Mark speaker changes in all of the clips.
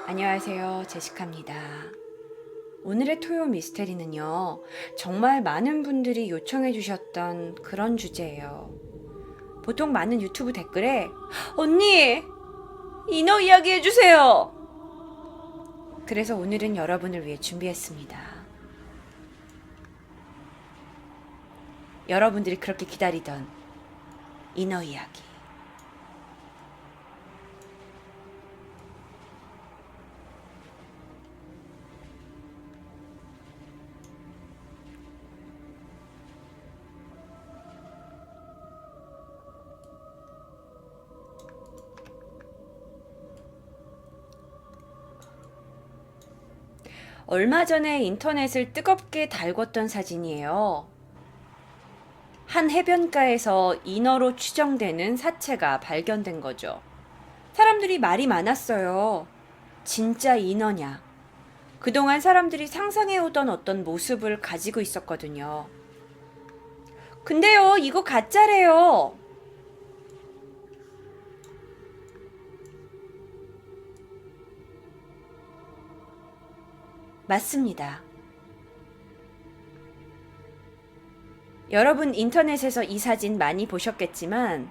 Speaker 1: 안녕하세요, 제시카입니다. 오늘의 토요 미스테리는요, 정말 많은 분들이 요청해 주셨던 그런 주제예요. 보통 많은 유튜브 댓글에 언니, 인어 이야기 해주세요. 그래서 오늘은 여러분을 위해 준비했습니다. 여러분들이 그렇게 기다리던 인어 이야기. 얼마 전에 인터넷을 뜨겁게 달궜던 사진이에요. 한 해변가에서 인어로 추정되는 사체가 발견된 거죠. 사람들이 말이 많았어요. 진짜 인어냐? 그동안 사람들이 상상해오던 어떤 모습을 가지고 있었거든요. 근데요, 이거 가짜래요. 맞습니다. 여러분 인터넷에서 이 사진 많이 보셨겠지만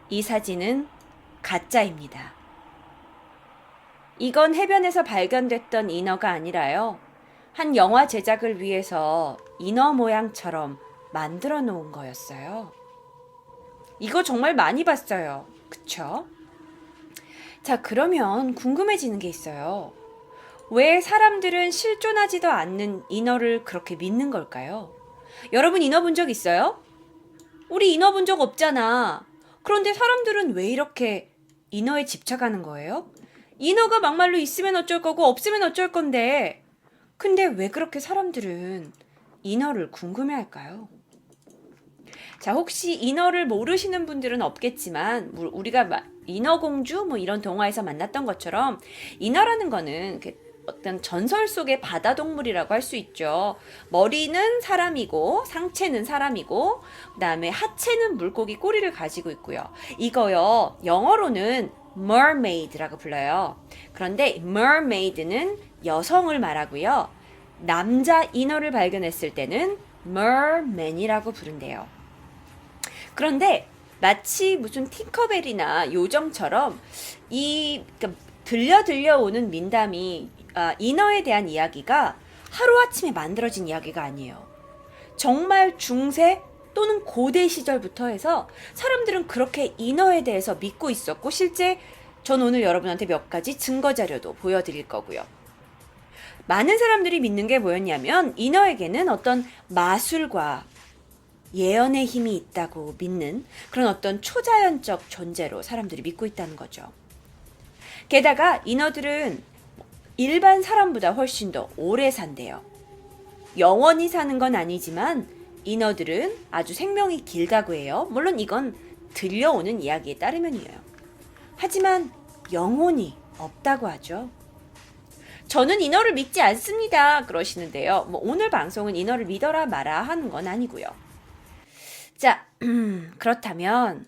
Speaker 1: 이 사진은 가짜입니다. 이건 해변에서 발견됐던 인어가 아니라요. 한 영화 제작을 위해서 인어 모양처럼 만들어 놓은 거였어요. 이거 정말 많이 봤어요. 그쵸? 자, 그러면 궁금해지는 게 있어요. 왜 사람들은 실존하지도 않는 인어를 그렇게 믿는 걸까요? 여러분 인어 본 적 있어요? 우리 인어 본 적 없잖아. 그런데 사람들은 왜 이렇게 인어에 집착하는 거예요? 인어가 막말로 있으면 어쩔 거고 없으면 어쩔 건데. 근데 왜 그렇게 사람들은 인어를 궁금해할까요? 자, 혹시 인어를 모르시는 분들은 없겠지만 우리가 인어공주 뭐 이런 동화에서 만났던 것처럼 인어라는 거는 어떤 전설 속의 바다 동물이라고 할 수 있죠. 머리는 사람이고 상체는 사람이고 그다음에 하체는 물고기 꼬리를 가지고 있고요. 이거요. 영어로는 mermaid라고 불러요. 그런데 mermaid는 여성을 말하고요. 남자 인어를 발견했을 때는 merman이라고 부른대요. 그런데 마치 무슨 팅커벨이나 요정처럼 그러니까 들려오는 민담이 인어에 대한 이야기가 하루아침에 만들어진 이야기가 아니에요. 정말 중세 또는 고대 시절부터 해서 사람들은 그렇게 인어에 대해서 믿고 있었고 실제 전 오늘 여러분한테 몇 가지 증거 자료도 보여드릴 거고요. 많은 사람들이 믿는 게 뭐였냐면 인어에게는 어떤 마술과 예언의 힘이 있다고 믿는 그런 어떤 초자연적 존재로 사람들이 믿고 있다는 거죠. 게다가 인어들은 일반 사람보다 훨씬 더 오래 산대요. 영원히 사는 건 아니지만 인어들은 아주 생명이 길다고 해요. 물론 이건 들려오는 이야기에 따르면이에요. 하지만 영혼이 없다고 하죠. 저는 인어를 믿지 않습니다. 그러시는데요. 오늘 방송은 인어를 믿어라 마라 하는 건 아니고요. 자, 그렇다면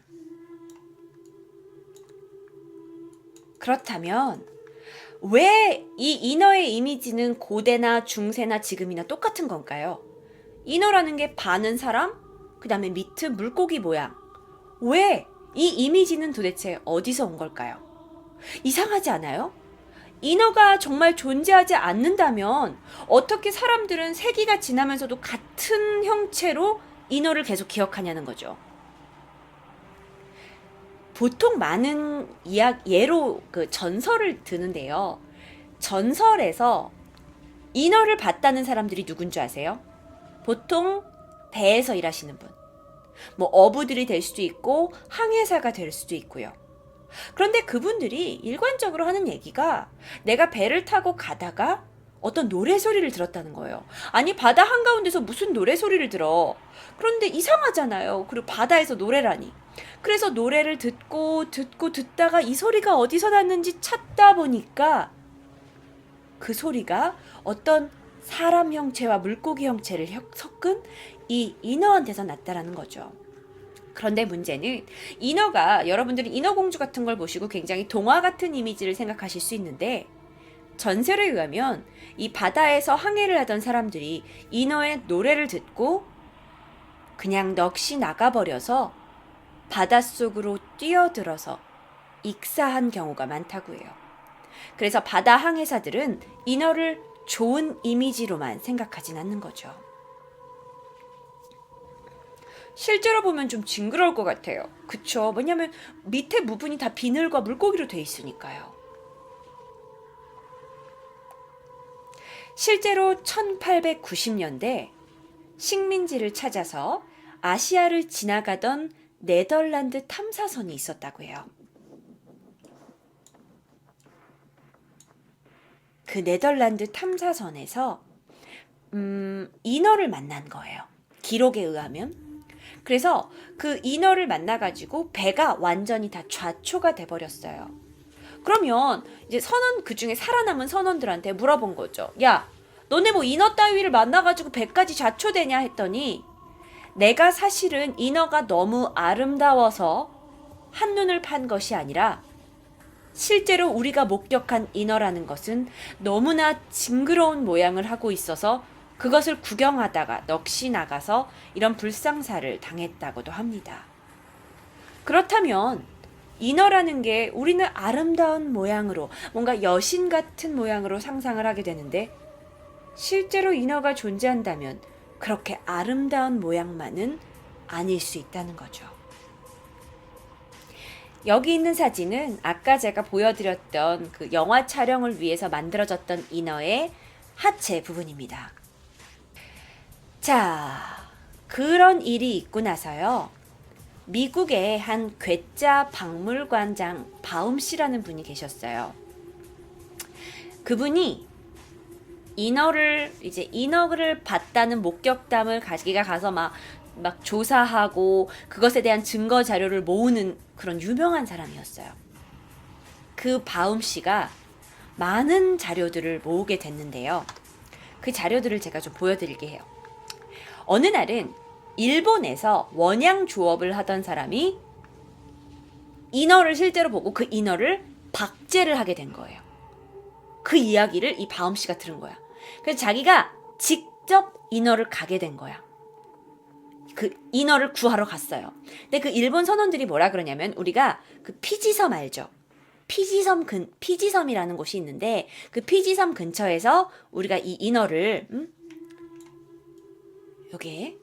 Speaker 1: 왜 이 인어의 이미지는 고대나 중세나 지금이나 똑같은 건가요? 인어라는 게 반은 사람, 그 다음에 미트 물고기 모양. 왜 이 이미지는 도대체 어디서 온 걸까요? 이상하지 않아요? 인어가 정말 존재하지 않는다면 어떻게 사람들은 세기가 지나면서도 같은 형체로 인어를 계속 기억하냐는 거죠. 보통 많은 예로 그 전설을 드는데요. 전설에서 인어를 봤다는 사람들이 누군지 아세요? 보통 배에서 일하시는 분. 어부들이 될 수도 있고 항해사가 될 수도 있고요. 그런데 그분들이 일관적으로 하는 얘기가 내가 배를 타고 가다가 어떤 노래소리를 들었다는 거예요. 아니 바다 한가운데서 무슨 노래소리를 들어. 그런데 이상하잖아요. 그리고 바다에서 노래라니. 그래서 노래를 듣다가 이 소리가 어디서 났는지 찾다 보니까 그 소리가 어떤 사람 형체와 물고기 형체를 섞은 이 인어한테서 났다라는 거죠. 그런데 문제는 인어가 여러분들이 인어공주 같은 걸 보시고 굉장히 동화 같은 이미지를 생각하실 수 있는데 전설에 의하면 이 바다에서 항해를 하던 사람들이 인어의 노래를 듣고 그냥 넋이 나가버려서 바닷속으로 뛰어들어서 익사한 경우가 많다고 해요. 그래서 바다 항해사들은 인어를 좋은 이미지로만 생각하진 않는 거죠. 실제로 보면 좀 징그러울 것 같아요. 그쵸? 왜냐면 밑에 부분이 다 비늘과 물고기로 돼 있으니까요. 실제로 1890년대 식민지를 찾아서 아시아를 지나가던 네덜란드 탐사선이 있었다고 해요. 그 네덜란드 탐사선에서 인어를 만난 거예요. 기록에 의하면. 그래서 그 인어를 만나가지고 배가 완전히 다 좌초가 돼버렸어요. 그러면 이제 선원, 그중에 살아남은 선원들한테 물어본 거죠. 야, 너네 뭐 인어 따위를 만나가지고 배까지 좌초되냐 했더니 내가 사실은 인어가 너무 아름다워서 한눈을 판 것이 아니라 실제로 우리가 목격한 인어라는 것은 너무나 징그러운 모양을 하고 있어서 그것을 구경하다가 넋이 나가서 이런 불상사를 당했다고도 합니다. 그렇다면 인어라는 게 우리는 아름다운 모양으로 뭔가 여신 같은 모양으로 상상을 하게 되는데 실제로 인어가 존재한다면 그렇게 아름다운 모양만은 아닐 수 있다는 거죠. 여기 있는 사진은 아까 제가 보여드렸던 그 영화 촬영을 위해서 만들어졌던 인어의 하체 부분입니다. 자, 그런 일이 있고 나서요. 미국의 한 괴짜 박물관장 바움 씨라는 분이 계셨어요. 그분이 인어를 봤다는 목격담을 자기가 가서 막 조사하고 그것에 대한 증거 자료를 모으는 그런 유명한 사람이었어요. 그 바움 씨가 많은 자료들을 모으게 됐는데요. 그 자료들을 제가 좀 보여드릴게 해요. 어느 날은 일본에서 원양 조업을 하던 사람이 인어를 실제로 보고 그 인어를 박제를 하게 된 거예요. 그 이야기를 이 바움 씨가 들은 거야. 그래서 자기가 직접 인어를 가게 된 거야. 그 인어를 구하러 갔어요. 근데 그 일본 선원들이 뭐라 그러냐면 우리가 그 피지섬 알죠? 피지섬이라는 곳이 있는데 그 피지섬 근처에서 우리가 이 인어를 요게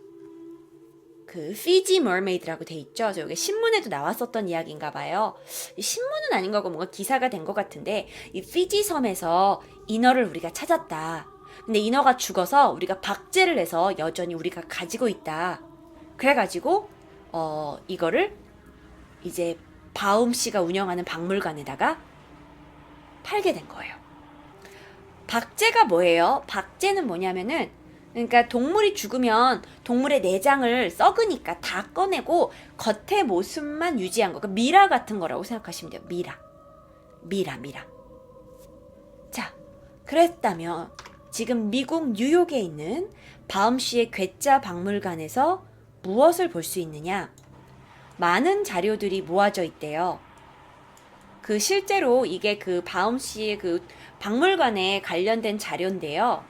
Speaker 1: 그 피지 머메이드라고 돼 있죠. 저 여기 신문에도 나왔었던 이야기인가 봐요. 신문은 아닌 거고 뭔가 기사가 된 것 같은데 이 피지 섬에서 인어를 우리가 찾았다. 근데 인어가 죽어서 우리가 박제를 해서 여전히 우리가 가지고 있다. 그래가지고 이거를 이제 바움 씨가 운영하는 박물관에다가 팔게 된 거예요. 박제가 뭐예요? 박제는 뭐냐면은 그러니까 동물이 죽으면 동물의 내장을 썩으니까 다 꺼내고 겉의 모습만 유지한 거. 그러니까 미라 같은 거라고 생각하시면 돼요. 미라. 자, 그랬다면 지금 미국 뉴욕에 있는 바움 씨의 괴짜 박물관에서 무엇을 볼 수 있느냐? 많은 자료들이 모아져 있대요. 그 실제로 이게 그 바움 씨의 그 박물관에 관련된 자료인데요.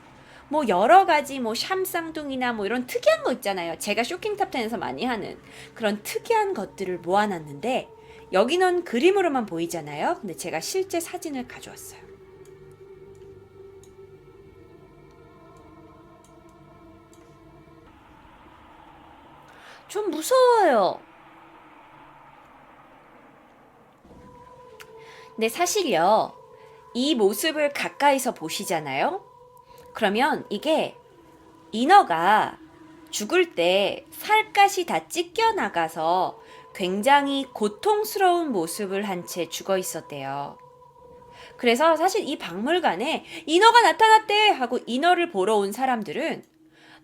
Speaker 1: 뭐 여러 가지 뭐 샴쌍둥이나 뭐 이런 특이한 거 있잖아요. 제가 쇼킹탑10에서 많이 하는 그런 특이한 것들을 모아놨는데 여기는 그림으로만 보이잖아요. 근데 제가 실제 사진을 가져왔어요. 좀 무서워요. 근데 사실요, 이 모습을 가까이서 보시잖아요. 그러면 이게 인어가 죽을 때 살갗이 다 찢겨 나가서 굉장히 고통스러운 모습을 한 채 죽어 있었대요. 그래서 사실 이 박물관에 인어가 나타났대 하고 인어를 보러 온 사람들은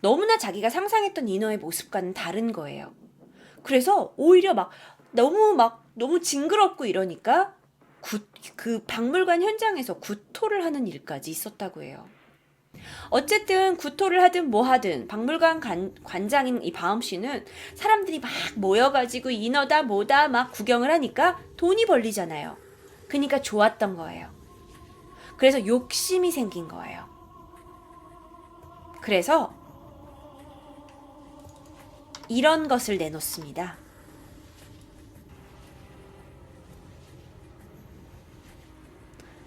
Speaker 1: 너무나 자기가 상상했던 인어의 모습과는 다른 거예요. 그래서 오히려 너무 징그럽고 이러니까 그 박물관 현장에서 구토를 하는 일까지 있었다고 해요. 어쨌든 구토를 하든 뭐 하든 박물관 관장인 이 바움 씨는 사람들이 막 모여가지고 인어다 뭐다 막 구경을 하니까 돈이 벌리잖아요. 그러니까 좋았던 거예요. 그래서 욕심이 생긴 거예요. 그래서 이런 것을 내놓습니다.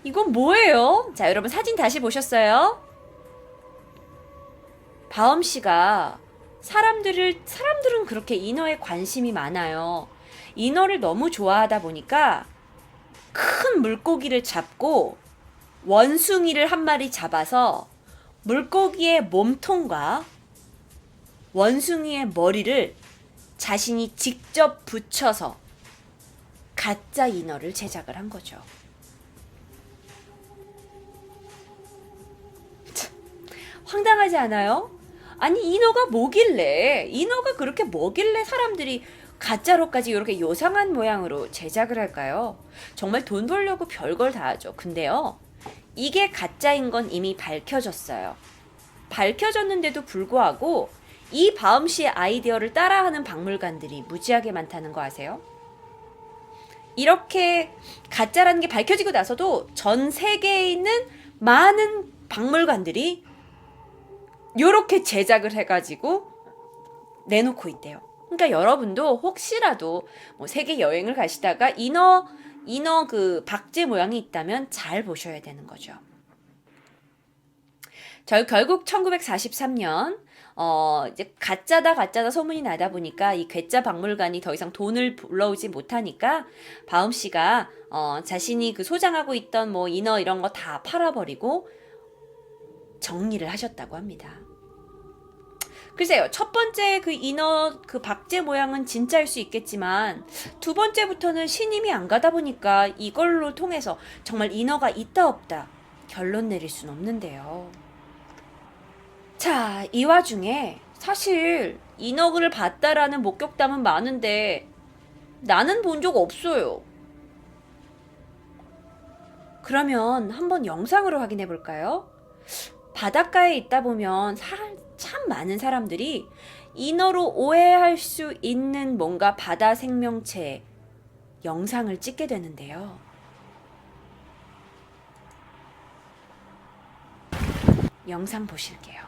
Speaker 1: 이건 뭐예요? 자, 여러분 사진 다시 보셨어요? 바엄 씨가 사람들은 그렇게 인어에 관심이 많아요. 인어를 너무 좋아하다 보니까 큰 물고기를 잡고 원숭이를 한 마리 잡아서 물고기의 몸통과 원숭이의 머리를 자신이 직접 붙여서 가짜 인어를 제작을 한 거죠. 황당하지 않아요? 아니 인어가 그렇게 뭐길래 사람들이 가짜로까지 이렇게 요상한 모양으로 제작을 할까요? 정말 돈 벌려고 별걸 다 하죠. 근데요, 이게 가짜인 건 이미 밝혀졌어요. 밝혀졌는데도 불구하고 이 바움 씨의 아이디어를 따라하는 박물관들이 무지하게 많다는 거 아세요? 이렇게 가짜라는 게 밝혀지고 나서도 전 세계에 있는 많은 박물관들이 요렇게 제작을 해가지고 내놓고 있대요. 그러니까 여러분도 혹시라도 뭐 세계 여행을 가시다가 인어 그 박제 모양이 있다면 잘 보셔야 되는 거죠. 결국 1943년 이제 가짜다 소문이 나다 보니까 이 괴짜 박물관이 더 이상 돈을 불러오지 못하니까 바움 씨가 자신이 그 소장하고 있던 뭐 인어 이런 거 다 팔아버리고 정리를 하셨다고 합니다. 글쎄요, 첫 번째 그 인어 그 박제 모양은 진짜일 수 있겠지만 두 번째부터는 신임이 안 가다 보니까 이걸로 통해서 정말 인어가 있다 없다 결론 내릴 순 없는데요. 자, 이 와중에 사실 인어를 봤다라는 목격담은 많은데 나는 본 적 없어요. 그러면 한번 영상으로 확인해 볼까요? 바닷가에 있다 보면 참 많은 사람들이 인어로 오해할 수 있는 뭔가 바다 생명체 영상을 찍게 되는데요. 영상 보실게요.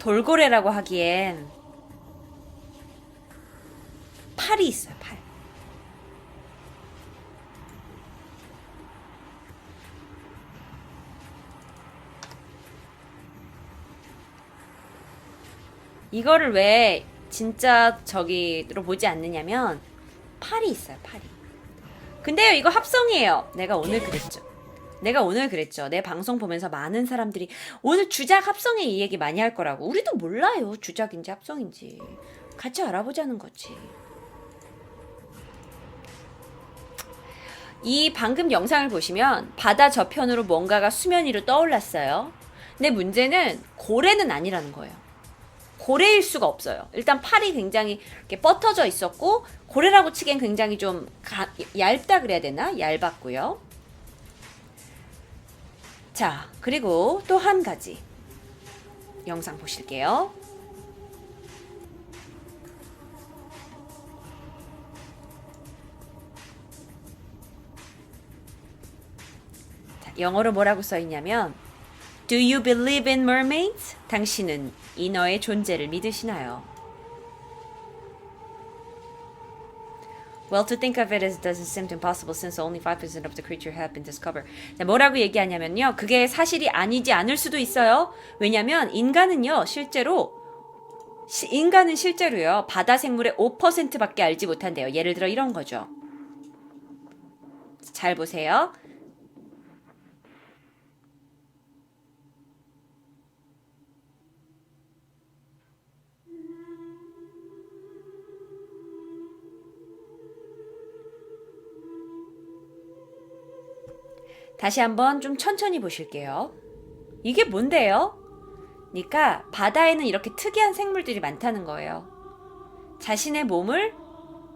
Speaker 1: 돌고래라고 하기엔 팔이 있어요, 팔. 이거를 왜 진짜 저기로 보지 않느냐면 팔이 있어요, 팔이. 근데요, 이거 합성이에요. 내가 오늘 그랬죠. 내 방송 보면서 많은 사람들이 오늘 주작 합성에 이 얘기 많이 할 거라고. 우리도 몰라요. 주작인지 합성인지. 같이 알아보자는 거지. 이 방금 영상을 보시면 바다 저편으로 뭔가가 수면 위로 떠올랐어요. 근데 문제는 고래는 아니라는 거예요. 고래일 수가 없어요. 일단 팔이 굉장히 이렇게 뻗어져 있었고 고래라고 치기엔 굉장히 좀 얇다 그래야 되나? 얇았고요. 자, 그리고 또 한 가지 영상 보실게요. 자, 영어로 뭐라고 써 있냐면 Do you believe in mermaids? 당신은 인어의 존재를 믿으시나요? Well, to think of it as doesn't seem impossible since only 5% of the creature have been discovered. 자, 뭐라고 얘기하냐면요. 그게 사실이 아니지 않을 수도 있어요. 왜냐면 인간은 실제로요. 바다 생물의 5%밖에 알지 못한대요. 예를 들어 이런 거죠. 잘 보세요. 다시 한번 좀 천천히 보실게요. 이게 뭔데요? 그러니까 바다에는 이렇게 특이한 생물들이 많다는 거예요. 자신의 몸을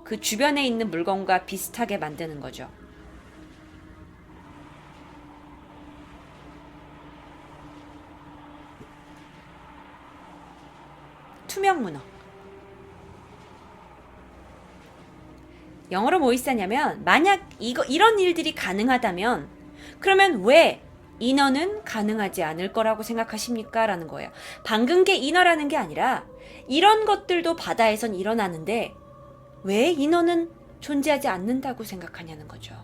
Speaker 1: 그 주변에 있는 물건과 비슷하게 만드는 거죠. 투명 문어. 영어로 뭐 있었냐면 만약 이런 일들이 가능하다면 그러면 왜 인어는 가능하지 않을 거라고 생각하십니까? 라는 거예요. 방금 게 인어라는 게 아니라 이런 것들도 바다에선 일어나는데 왜 인어는 존재하지 않는다고 생각하냐는 거죠.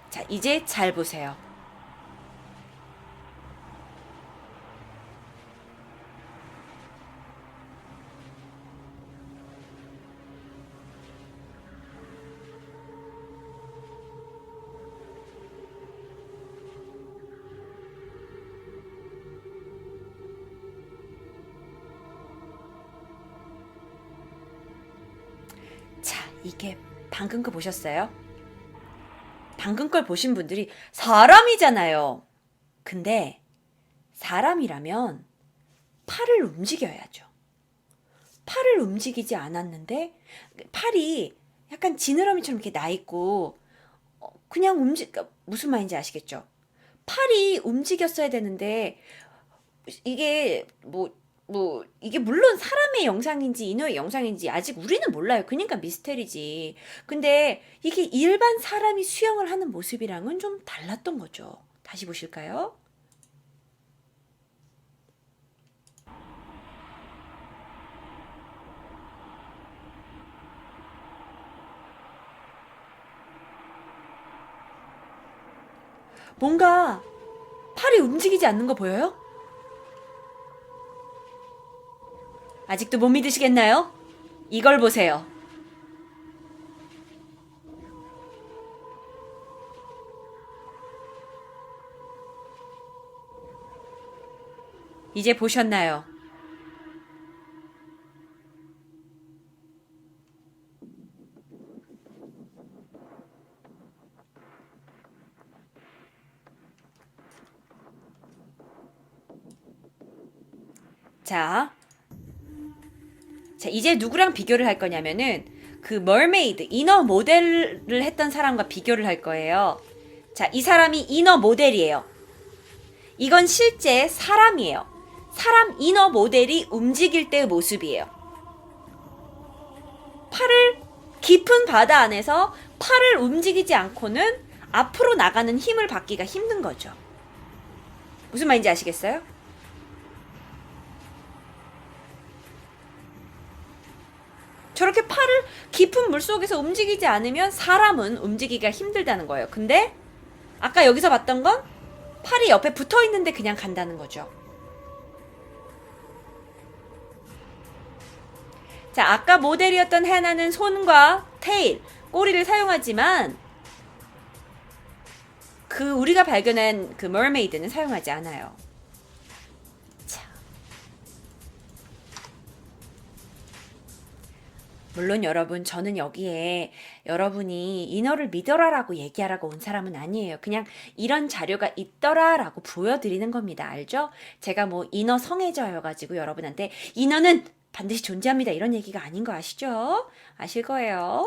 Speaker 1: 자, 이제 잘 보세요. 자, 이게 방금 거 보셨어요? 방금 걸 보신 분들이 사람이잖아요. 근데 사람이라면 팔을 움직여야죠. 팔을 움직이지 않았는데 팔이 약간 지느러미처럼 이렇게 나 있고 그냥 무슨 말인지 아시겠죠? 팔이 움직였어야 되는데 이게 이게 물론 사람의 영상인지 인어의 영상인지 아직 우리는 몰라요. 그러니까 미스테리지. 근데 이게 일반 사람이 수영을 하는 모습이랑은 좀 달랐던 거죠. 다시 보실까요? 뭔가 팔이 움직이지 않는 거 보여요? 아직도 못 믿으시겠나요? 이걸 보세요. 이제 보셨나요? 자, 이제 누구랑 비교를 할 거냐면은 그 머메이드, 인어 모델을 했던 사람과 비교를 할 거예요. 자, 이 사람이 인어 모델이에요. 이건 실제 사람이에요. 사람 인어 모델이 움직일 때의 모습이에요. 팔을 깊은 바다 안에서 팔을 움직이지 않고는 앞으로 나가는 힘을 받기가 힘든 거죠. 무슨 말인지 아시겠어요? 저렇게 팔을 깊은 물속에서 움직이지 않으면 사람은 움직이기가 힘들다는 거예요. 근데 아까 여기서 봤던 건 팔이 옆에 붙어 있는데 그냥 간다는 거죠. 자, 아까 모델이었던 해나는 손과 테일, 꼬리를 사용하지만 그 우리가 발견한 그 머메이드는 사용하지 않아요. 자. 물론 여러분, 저는 여기에 여러분이 인어를 믿어라라고 얘기하라고 온 사람은 아니에요. 그냥 이런 자료가 있더라라고 보여드리는 겁니다. 알죠? 제가 뭐 인어 성애자여가지고 여러분한테 인어는 반드시 존재합니다. 이런 얘기가 아닌 거 아시죠? 아실 거예요.